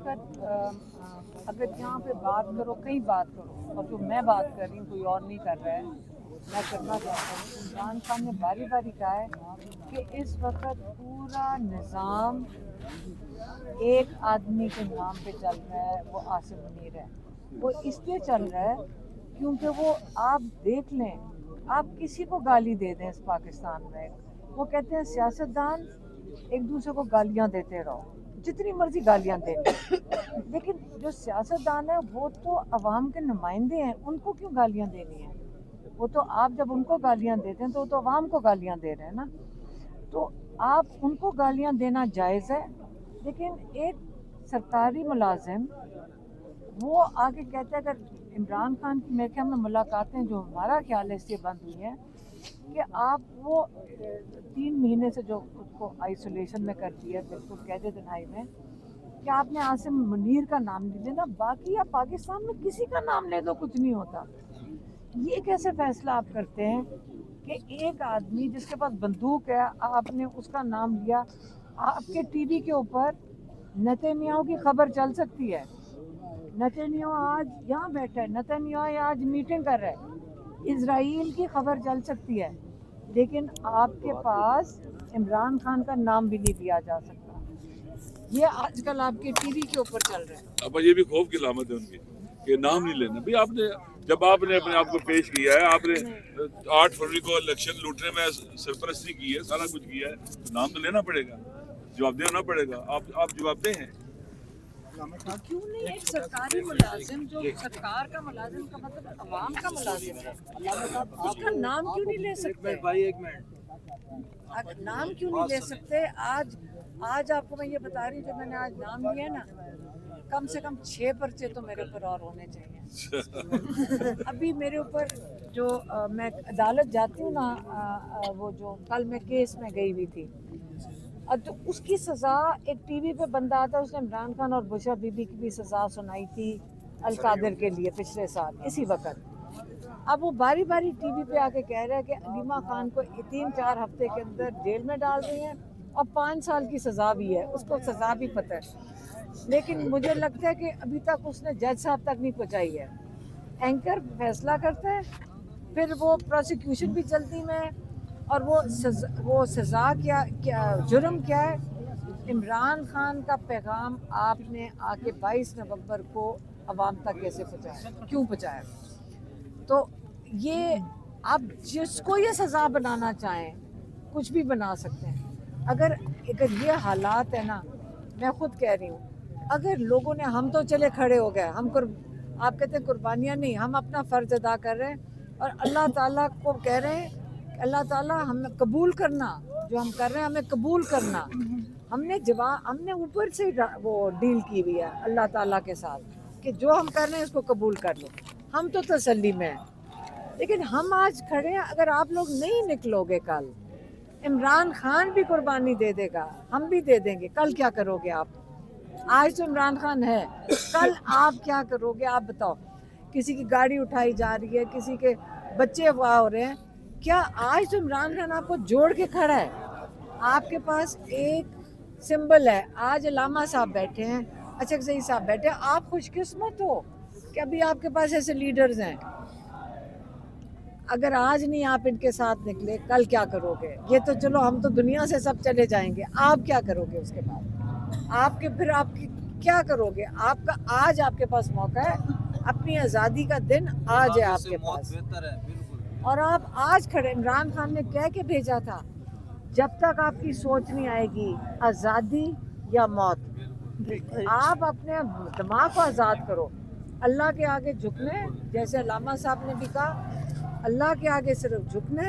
वक्त अगर यहाँ पे बात करो, कहीं बात करो, और जो मैं बात कर रही हूँ कोई और नहीं कर रहा है, मैं करना चाहता हूँ। इमरान खान ने बारी बारी कहा है कि इस वक्त पूरा निज़ाम एक आदमी के नाम पे चल रहा है, वो आसिफ मुनीर है। वो इसलिए चल रहा है क्योंकि वो, आप देख लें, आप किसी को गाली दे दें इस पाकिस्तान में, वो कहते हैं सियासतदान एक दूसरे को गालियां देते रहो, जितनी मर्जी गालियां दे, लेकिन जो सियासतदान है वो तो अवाम के नुमाइंदे हैं, उनको क्यों गालियां देनी है? वो तो आप जब उनको गालियां देते हैं तो वो तो अवाम को गालियां दे रहे हैं ना। तो आप उनको गालियां देना जायज़ है, लेकिन एक सरकारी मुलाजिम वो आगे कहता है, अगर इमरान खान की मेरे ख्याल में मुलाकातें जो हमारा ख्याल है इसलिए बंद हुई हैं कि आप वो 3 महीने से जो उसको आइसोलेशन में कर दिया, बिल्कुल कैद तन्हाई में, कि आपने आसिफ मुनीर का नाम नहीं लेना, बाकी आप पाकिस्तान में किसी का नाम ले दो, कुछ नहीं होता। ये कैसे फैसला आप करते हैं कि एक आदमी जिसके पास बंदूक है आपने उसका नाम लिया? आपके टीवी के ऊपर नेतन्याहू की खबर चल सकती है, नेतन्याहू आज यहाँ बैठा है, नेतन्याहू आज मीटिंग कर रहा है, इजराइल की खबर चल सकती है, लेकिन आपके पास इमरान खान का नाम भी नहीं लिया जा सकता। ये आजकल आपके टीवी के ऊपर चल रहा है। अब ये भी खौफ की अलामत है उनकी कि नाम नहीं लेना। भाई आपने जब आपने अपने आप को पेश किया है, आपने 8 फरवरी को इलेक्शन लूटने में सरपरस्ती की है, सारा कुछ किया है, तो नाम तो लेना पड़ेगा, जवाब देना पड़ेगा। आप जवाब दें हैं। क्यों नहीं? एक सरकारी मुलाजिम, जो सरकार का मुलाजिम का मतलब अवाम का मुलाजिम है, उसका नाम क्यों नहीं ले सकते? भाई एक मिनट, नाम क्यों नहीं ले सकते? आज आपको मैं ये बता रही हूँ, जो मैंने आज नाम लिया ना, कम से कम 6 पर्चे तो मेरे ऊपर और होने चाहिए। अभी मेरे ऊपर जो मैं अदालत जाती हूँ ना, वो जो कल मैं केस में गई हुई थी, तो उसकी सज़ा एक टीवी पे बंदा आता है, उसने इमरान खान और बुशरा बीबी की भी सज़ा सुनाई थी अलकादिर के लिए पिछले साल इसी वक्त। अब वो बारी बारी टीवी पे आके कह रहा है कि अलीमा खान को 3-4 हफ्ते के अंदर जेल में डाल रही हैं और 5 साल की सज़ा भी है, उसको सज़ा भी पता है, लेकिन मुझे लगता है कि अभी तक उसने जज साहब तक नहीं पहुँचाई है। एंकर फैसला करता है, फिर वो प्रोसिक्यूशन भी चलती में, और वो सज़ा क्या जुर्म क्या है? इमरान खान का पैगाम आपने आके 22 नवंबर को अवाम तक कैसे पहुँचाया, क्यों पहुँचाया? तो ये आप जिसको ये सज़ा बनाना चाहें कुछ भी बना सकते हैं। अगर ये हालात है ना, मैं खुद कह रही हूँ, अगर लोगों ने, हम तो चले खड़े हो गए, आप कहते हैं कुर्बानियाँ नहीं, हम अपना फ़र्ज अदा कर रहे हैं और अल्लाह ताला को कह रहे हैं, अल्लाह ताला हमें कबूल करना, जो हम कर रहे हैं हमें कबूल करना। हमने ऊपर से वो डील की हुई है अल्लाह ताला के साथ कि जो हम कर रहे हैं इसको कबूल कर लो, हम तो तसल्ली में हैं। लेकिन हम आज खड़े हैं, अगर आप लोग नहीं निकलोगे, कल इमरान खान भी कुर्बानी दे देगा, हम भी दे देंगे, कल क्या करोगे आप? आज तो इमरान खान है, कल आप क्या करोगे? आप बताओ। किसी की गाड़ी उठाई जा रही है, किसी के बच्चे अगवा हो रहे हैं, क्या आज तो इमरान खान आपको जोड़ के खड़ा है? आपके पास एक सिंबल है, आज अलामा साहब बैठे हैं, अचकज़ई साहब बैठे हैं, आप खुशकिस्मत हो कि अभी आपके पास ऐसे लीडर्स हैं। अगर आज नहीं आप इनके साथ निकले, कल क्या करोगे? ये तो चलो, हम तो दुनिया से सब चले जाएंगे, आप क्या करोगे उसके बाद? फिर आपकी क्या करोगे? आपका आज आपके पास मौका है, अपनी आज़ादी का दिन आज है आपके पास, और आप आज खड़े। इमरान खान ने कह के भेजा था, जब तक आपकी सोच नहीं आएगी आज़ादी या मौत, आप अपने दिमाग को आज़ाद करो, अल्लाह के आगे झुकने, जैसे अल्लामा साहब ने भी कहा, अल्लाह के आगे सिर्फ झुकने,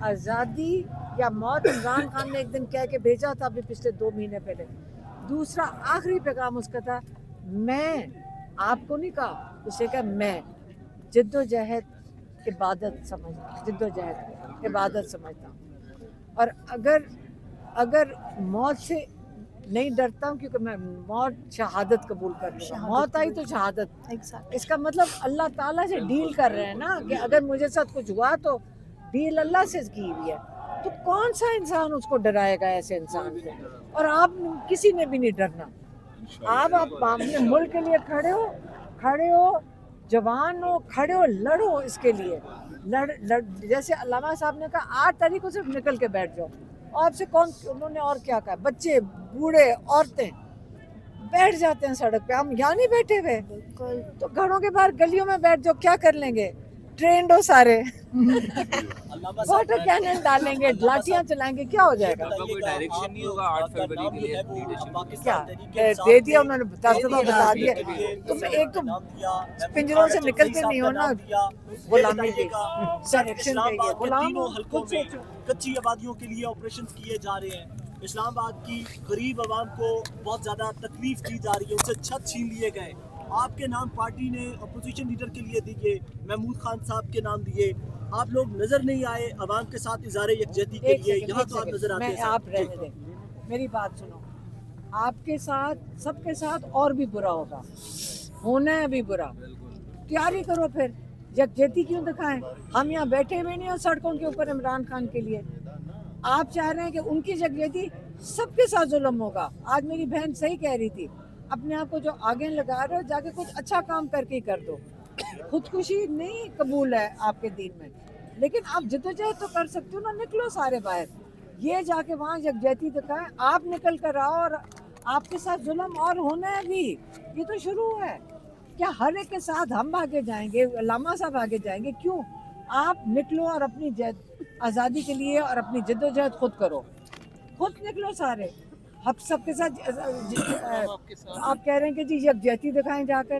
आज़ादी या मौत। इमरान खान ने एक दिन कह के भेजा था, अभी पिछले 2 महीने पहले। दूसरा आखिरी पैगाम उसका था, मैं आपको नहीं कहा, उसे कहा मैं जिद्दोजहद इबादत समझता हूँ, और अगर मौत से नहीं डरता हूँ, क्योंकि मैं मौत शहादत कबूल कर लूँगा, मौत आई तो शहादत। इसका मतलब अल्लाह ताला से डील कर रहे हैं ना, कि अगर मुझे साथ कुछ हुआ तो डील अल्लाह से की हुई है, तो कौन सा इंसान उसको डराएगा ऐसे इंसान को? और आप किसी ने भी नहीं डरना, आप अपने मुल्क के लिए खड़े हो, जवान हो, खड़े हो, लड़ो इसके लिए। लड़ जैसे अल्लामा साहब ने कहा 8 तारीख को सिर्फ निकल के बैठ जाओ। और आपसे कौन, उन्होंने और क्या कहा, बच्चे, बूढ़े, औरतें बैठ जाते हैं सड़क पे, हम यहाँ नहीं बैठे हुए, तो घरों के बाहर गलियों में बैठ जाओ, क्या कर लेंगे? ट्रेंड हो सारे, वाटर कैनन डालेंगे, लाठियां चलाएंगे, क्या हो जाएगा? कोई डायरेक्शन नहीं होगा 8 फरवरी के लिए लीडरशिप? क्या दे दिया उन्होंने, 10 दफा बता दिया। तुम एक तो पिंजरों से निकलते नहीं हो ना, गुलामी की डायरेक्शन चाहिए, गुलाम हो, खुद सोचो। कच्ची आबादियों के लिए ऑपरेशन किए जा रहे हैं, इस्लामाबाद की गरीब आवाम को बहुत ज़्यादा तकलीफ दी जा रही है, उनसे छत छीन लिए गए। आपके नाम पार्टी ने अपोजिशन लीडर के लिए दिए, महमूद खान साहब के नाम दिए, आप लोग नजर नहीं आए आवाम के साथ इज़हार यकजहती के लिए, यहाँ तो आप नजर आते हैं। आप रहने दें, मेरी बात सुनो, आपके साथ, सबके साथ और भी बुरा होगा, होना है भी बुरा, तैयारी करो फिर, यकजहती क्यों दिखाएं? हम यहाँ बैठे हुए नहीं हो सड़कों के ऊपर इमरान खान के लिए, आप चाह रहे हैं कि उनकी यकजहती सबके साथ जुल्म होगा। आज मेरी बहन सही कह रही थी, अपने आप को जो आगे लगा रहे हो, जाके कुछ अच्छा काम करके ही कर दो। खुदकुशी नहीं कबूल है आपके दीन में, लेकिन आप जद्दोजहद तो कर सकते हो ना, निकलो सारे बाहर, ये जाके वहाँ यकजहती दिखाएं, आप निकल कर आओ, और आपके साथ जुल्म और होना है भी, ये तो शुरू है। क्या हर एक के साथ हम आगे जाएंगे, अल्लामा साहब आगे जाएंगे? क्यों? आप निकलो और अपनी आज़ादी के लिए और अपनी जद्दोजहद खुद करो, खुद निकलो सारे, हम सबके साथ। आप कह रहे हैं कि जी यकजहती दिखाएं जाकर,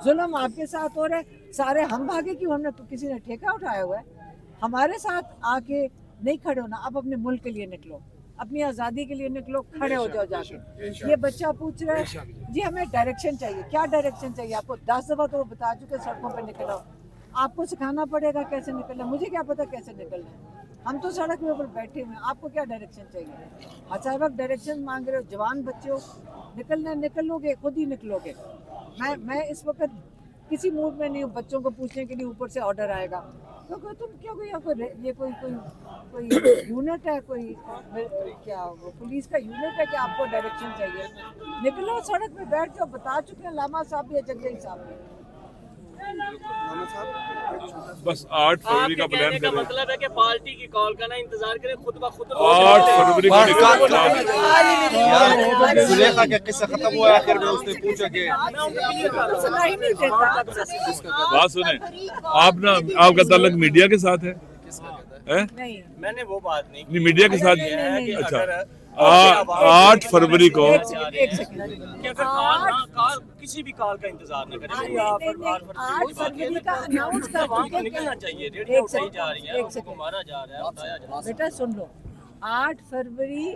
जुल्म आपके साथ हो रहा है, सारे हम भागे क्यों? हमने तो किसी ने ठेका उठाया हुआ है? हमारे साथ आके नहीं खड़े होना, आप अपने मुल्क के लिए निकलो, अपनी आज़ादी के लिए निकलो, खड़े हो जाओ जाके। ये बच्चा पूछ रहा है जी हमें डायरेक्शन चाहिए, क्या डायरेक्शन चाहिए आपको? 10 दफ़ा तो वो बता चुके, सड़कों पर निकलो, आपको सिखाना पड़ेगा कैसे निकलना, मुझे क्या पता कैसे निकलना है, हम तो सड़क के ऊपर बैठे हुए हैं, आपको क्या डायरेक्शन चाहिए? हर वक्त डायरेक्शन मांग रहे हो, जवान बच्चे हो, निकलना निकलोगे, खुद ही निकलोगे। मैं इस वक्त किसी मूड में नहीं हूँ बच्चों को पूछने के लिए ऊपर से ऑर्डर आएगा, तो तुम क्यों ये कोई यूनिट है, कोई क्या पुलिस का यूनिट है कि आपको डायरेक्शन चाहिए? निकलो सड़क पे बैठ जाओ, बता चुके हैं लामा साहब भी, जगदई साहब भी। बस 8 फरवरी का प्लान करें, मतलब है कि पार्टी की कॉल का ना इंतजार करें, खुद ब खुद 8 फरवरी को सुलेखा का किस्सा खत्म हुआ, आखिर में उसने पूछा कि बात सुने, आप ना, आपका ताल्लुक मीडिया के साथ है? नहीं, मैंने वो बात नहीं नहीं, मीडिया के साथ नहीं। अच्छा, 8 फरवरी को एक सेकंड, कॉल किसी भी कॉल का इंतजार न करें। 8 फरवरी का अनाउंस कर को निकलना चाहिए, रेडियो उठाई जा रही है, उनको मारा जा रहा है, उठाया जा रहा है। बेटा सुन लो, 8 फरवरी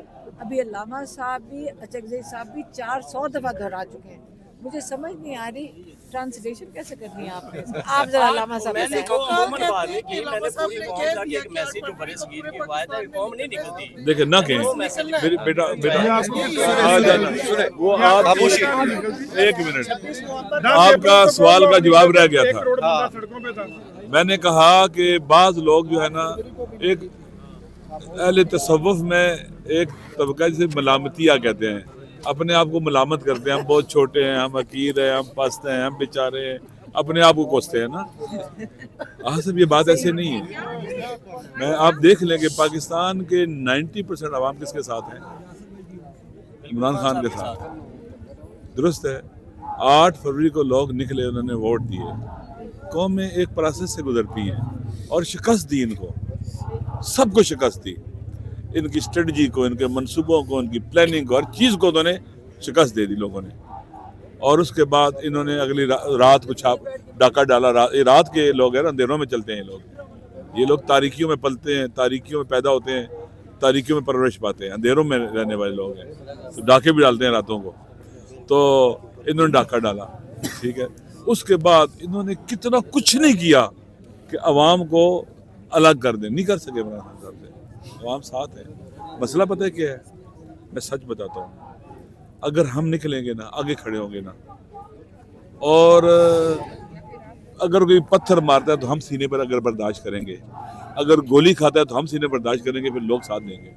अभी अल्लामा साहब भी, जगदई साहब भी 400 दफा दोहरा चुके हैं, मुझे समझ नहीं आ रही ट्रांसलेशन कैसे करनी है आपने? आप जरा अल्लामा साहब मैंने बताएं। कॉमन बात है कि मैंने पूरी कौम तक एक मैसेज जो बड़े सगीर की आवाज है, कौम नहीं निकलती। देखे ना कहें बेटा आ जाना, वो आप एक मिनट, आपका सवाल का जवाब रह गया था। मैंने कहा कि बाज लोग जो है ना, एक अहले तसव्वुफ में एक तबका जिसे मलामतिया कहते हैं, अपने आप को मलामत करते हैं, हम बहुत छोटे हैं, हम हकीर हैं, हम पस्त हैं, हम बेचारे हैं, अपने आप को कोसते हैं ना। हाँ सब, ये बात ऐसे नहीं है। आप देख लें कि पाकिस्तान के 90% आवाम किसके साथ है? इमरान खान के साथ। दुरुस्त है, 8 फरवरी को लोग निकले, उन्होंने वोट दिए, कौमें एक प्रोसेस से गुजरती हैं और शिकस्त दी, इनको सबको शिकस्त दी, इनकी स्ट्रेटजी को, इनके मंसूबों को, इनकी प्लानिंग को, हर चीज़ को उन्होंने शिकस्त दे दी लोगों ने। और उसके बाद इन्होंने अगली रात को डाका डाला। रात के लोग हैं, अंधेरों में चलते हैं ये लोग तारीकियों में पलते हैं, तारीकियों में पैदा होते हैं, तारीकियों में परवरिश पाते हैं, अंधेरों में रहने वाले लोग हैं, तो डाके भी डालते हैं रातों को। तो इन्होंने डाका डाला, ठीक है। उसके बाद इन्होंने कितना कुछ नहीं किया कि अवाम को अलग कर दें, नहीं कर सके इमरान खान साहब से। अवाम साथ है। मसला पता है क्या है? मैं सच बताता हूँ, अगर हम निकलेंगे ना, आगे खड़े होंगे ना, और अगर कोई पत्थर मारता है तो हम सीने पर अगर बर्दाश्त करेंगे, अगर गोली खाता है तो हम सीने पर बर्दाश्त करेंगे, फिर लोग साथ देंगे।